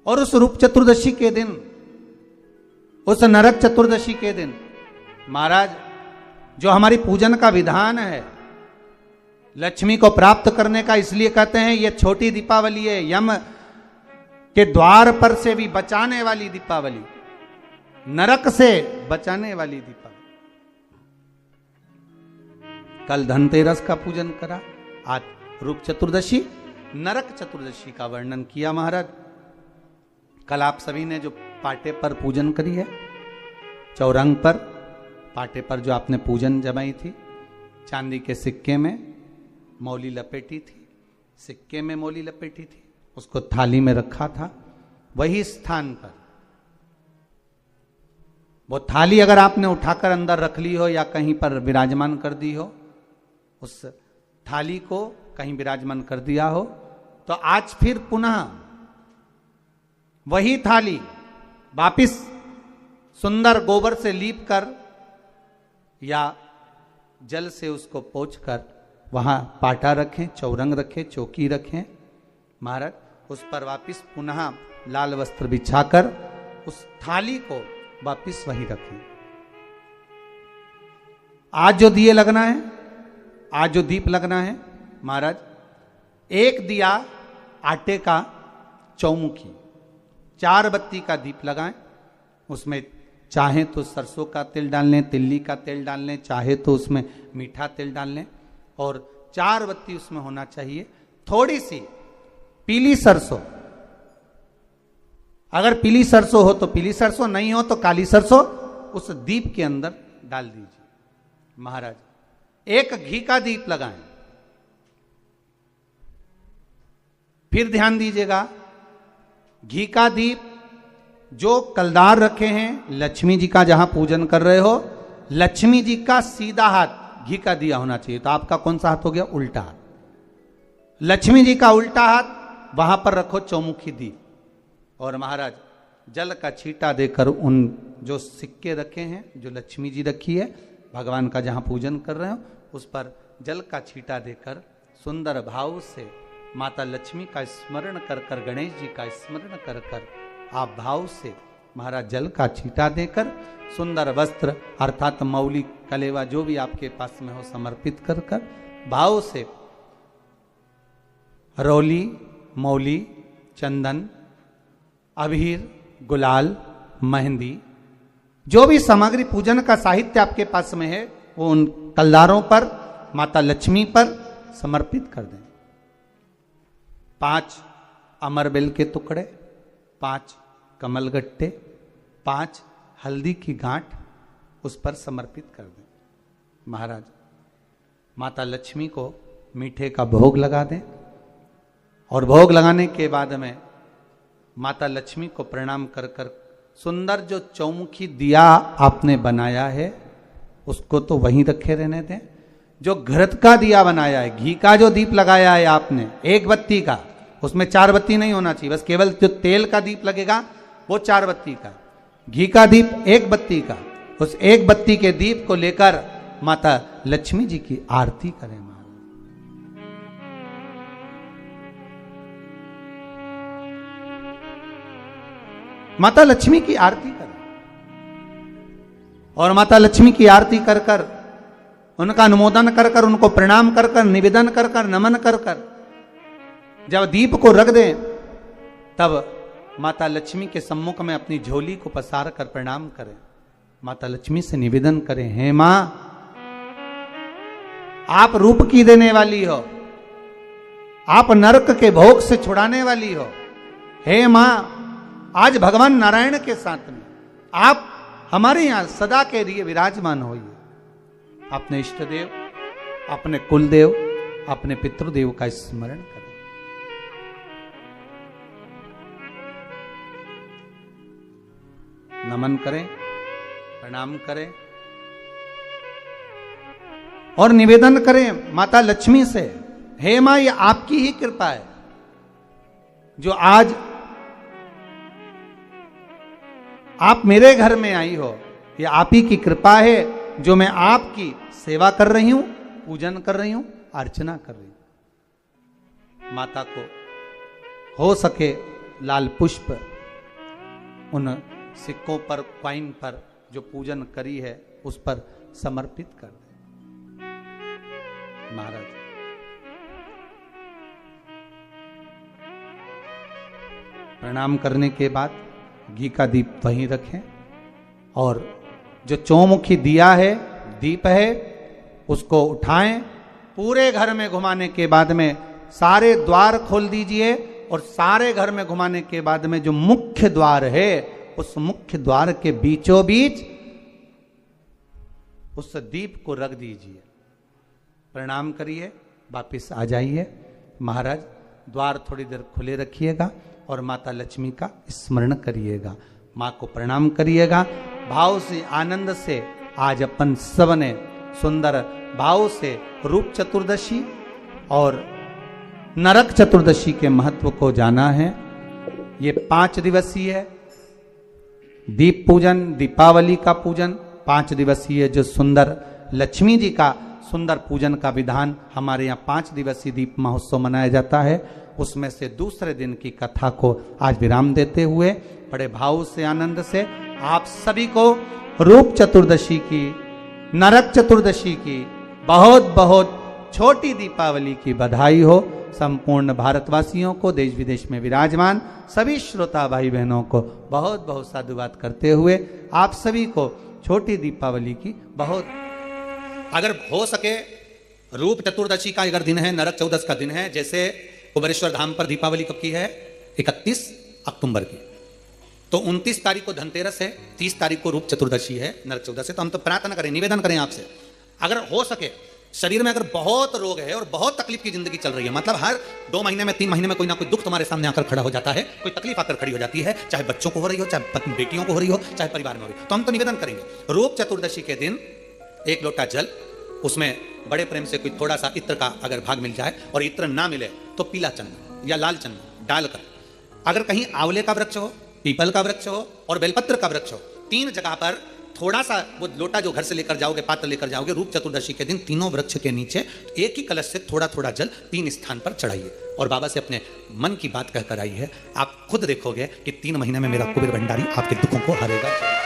और उस रूप चतुर्दशी के दिन, उस नरक चतुर्दशी के दिन महाराज जो हमारी पूजन का विधान है, लक्ष्मी को प्राप्त करने का, इसलिए कहते हैं ये छोटी दीपावली है, यम के द्वार पर से भी बचाने वाली दीपावली, नरक से बचाने वाली दीपावली। कल धनतेरस का पूजन करा, आज रूप चतुर्दशी, नरक चतुर्दशी का वर्णन किया महाराज। कल आप सभी ने जो पाटे पर पूजन करी है, चौरंग पर पाटे पर जो आपने पूजन जमाई थी, चांदी के सिक्के में मौली लपेटी थी, सिक्के में मौली लपेटी थी, उसको थाली में रखा था, वही स्थान पर वो थाली अगर आपने उठाकर अंदर रख ली हो या कहीं पर विराजमान कर दी हो, उस थाली को कहीं विराजमान कर दिया हो, तो आज फिर पुनः वही थाली वापिस सुंदर गोबर से लीप कर या जल से उसको पोंछकर वहां पाटा रखें, चौरंग रखें, चौकी रखें महाराज, उस पर वापिस पुनः लाल वस्त्र बिछाकर उस थाली को वापिस वहीं रखें। आज जो दिए लगना है, आज जो दीप लगना है महाराज, एक दिया आटे का चौमुखी, 4 बत्ती का दीप लगाएं, उसमें चाहे तो सरसों का तेल डाल लें, तिल्ली का तेल डाल लें, चाहे तो उसमें मीठा तेल डाल लें, और 4 बत्ती उसमें होना चाहिए। थोड़ी सी पीली सरसों, अगर पीली सरसों हो तो पीली सरसों, नहीं हो तो काली सरसों उस दीप के अंदर डाल दीजिए महाराज। एक घी का दीप लगाएं। फिर ध्यान दीजिएगा, घी का दीप जो कलदार रखे हैं, लक्ष्मी जी का जहां पूजन कर रहे हो, लक्ष्मी जी का सीधा हाथ घी का दिया होना चाहिए। तो आपका कौन सा हाथ हो गया? उल्टा हाथ। लक्ष्मी जी का उल्टा हाथ वहां पर रखो चौमुखी दीप, और महाराज जल का छींटा देकर उन जो सिक्के रखे हैं, जो लक्ष्मी जी रखी है, भगवान का जहां पूजन कर रहे हो, उस पर जल का छींटा देकर सुंदर भाव से माता लक्ष्मी का स्मरण कर कर, गणेश जी का स्मरण कर कर आप भाव से महाराज जल का छींटा देकर सुंदर वस्त्र अर्थात मौली, कलेवा जो भी आपके पास में हो समर्पित कर कर भाव से रौली, मौली, चंदन, अबीर, गुलाल, मेहंदी, जो भी सामग्री पूजन का साहित्य आपके पास में है, वो उन कलदारों पर, माता लक्ष्मी पर समर्पित कर दें। 5 अमरबेल के टुकड़े, 5 कमलगट्टे, 5 हल्दी की गांठ उस पर समर्पित कर दें महाराज। माता लक्ष्मी को मीठे का भोग लगा दें, और भोग लगाने के बाद में माता लक्ष्मी को प्रणाम कर कर सुंदर जो चौमुखी दिया आपने बनाया है उसको तो वहीं रखे रहने दें। जो घृत का दिया बनाया है, घी का जो दीप लगाया है आपने 1 बत्ती का, उसमें 4 बत्ती नहीं होना चाहिए, बस केवल जो तेल का दीप लगेगा वो 4 बत्ती का, घी का दीप 1 बत्ती का, उस 1 बत्ती के दीप को लेकर माता लक्ष्मी जी की आरती करें महाराज। माता लक्ष्मी की आरती करें, और माता लक्ष्मी की आरती कर कर, उनका अनुमोदन कर कर, उनको प्रणाम कर कर, निवेदन कर कर, नमन कर कर जब दीप को रख दें, तब माता लक्ष्मी के सम्मुख में अपनी झोली को पसार कर प्रणाम करें। माता लक्ष्मी से निवेदन करें, हे मां, आप रूप की देने वाली हो, आप नरक के भोग से छुड़ाने वाली हो। हे मां, आज भगवान नारायण के साथ में आप हमारे यहां सदा के लिए विराजमान होइए। अपने इष्ट देव, अपने कुल देव, अपने पितृदेव का स्मरण करें। नमन करें, प्रणाम करें, और निवेदन करें माता लक्ष्मी से, हे मां, ये आपकी ही कृपा है जो आज आप मेरे घर में आई हो। ये आप ही की कृपा है जो मैं आपकी सेवा कर रही हूं, पूजन कर रही हूं, अर्चना कर रही हूं। माता को हो सके लाल पुष्प उन सिक्कों पर, क्वाइन पर जो पूजन करी है उस पर समर्पित कर दे। महाराज प्रणाम करने के बाद घी का दीप वहीं रखें और जो चौमुखी दिया है, दीप है, उसको उठाएं, पूरे घर में घुमाने के बाद में सारे द्वार खोल दीजिए और सारे घर में घुमाने के बाद में जो मुख्य द्वार है उस मुख्य द्वार के बीचों बीच उस दीप को रख दीजिए। प्रणाम करिए, वापिस आ जाइए। महाराज द्वार थोड़ी देर खुले रखिएगा और माता लक्ष्मी का स्मरण करिएगा, माँ को प्रणाम करिएगा। भाव से, आनंद से आज अपन सबने सुंदर भाव से रूप चतुर्दशी और नरक चतुर्दशी के महत्व को जाना है। ये 5 दिवसीय है दीप पूजन, दीपावली का पूजन 5 दिवसीय, जो सुंदर लक्ष्मी जी का सुंदर पूजन का विधान हमारे यहाँ 5 दिवसीय दीप महोत्सव मनाया जाता है। उसमें से दूसरे दिन की कथा को आज विराम देते हुए बड़े भाव से, आनंद से आप सभी को रूप चतुर्दशी की, नरक चतुर्दशी की, बहुत बहुत छोटी दीपावली की बधाई हो। संपूर्ण भारतवासियों को, देश विदेश में विराजमान सभी श्रोता भाई बहनों को बहुत बहुत साधुवाद करते हुए आप सभी को छोटी दीपावली की बहुत, अगर हो सके रूप चतुर्दशी का अगर दिन है, नरक चौदस का दिन है, जैसे कुबेरेश्वर धाम पर दीपावली कब की है? 31 अक्टूबर की। तो 29 तारीख को धनतेरस है, 30 तारीख को रूप चतुर्दशी है, नरक चौदस है। तो हम तो प्रार्थना करें, निवेदन करें आपसे, अगर हो सके शरीर में अगर बहुत रोग है और बहुत तकलीफ की जिंदगी चल रही है, मतलब हर 2 महीने में 3 महीने में कोई ना कोई दुख तुम्हारे सामने आकर खड़ा हो जाता है, कोई तकलीफ आकर खड़ी हो जाती है, चाहे बच्चों को हो रही हो, चाहे बेटियों को हो रही हो, चाहे परिवार में हो रही हो, तो हम तो निवेदन करेंगे रूप चतुर्दशी के दिन 1 लोटा जल, उसमें बड़े प्रेम से कोई थोड़ा सा इत्र का अगर भाग मिल जाए, और इत्र ना मिले तो पीला चंदन या लाल चंदन डालकर, अगर कहीं आंवले का वृक्ष हो, पीपल का वृक्ष हो और बेलपत्र का वृक्ष हो, 3 जगह पर थोड़ा सा वो लोटा जो घर से लेकर जाओगे, पात्र लेकर जाओगे, रूप चतुर्दशी के दिन तीनों वृक्ष के नीचे एक ही कलश से थोड़ा थोड़ा जल 3 स्थान पर चढ़ाइए और बाबा से अपने मन की बात कहकर आइए। आप खुद देखोगे कि 3 महीने में मेरा कुबेर भंडारी आपके दुखों को हरेगा।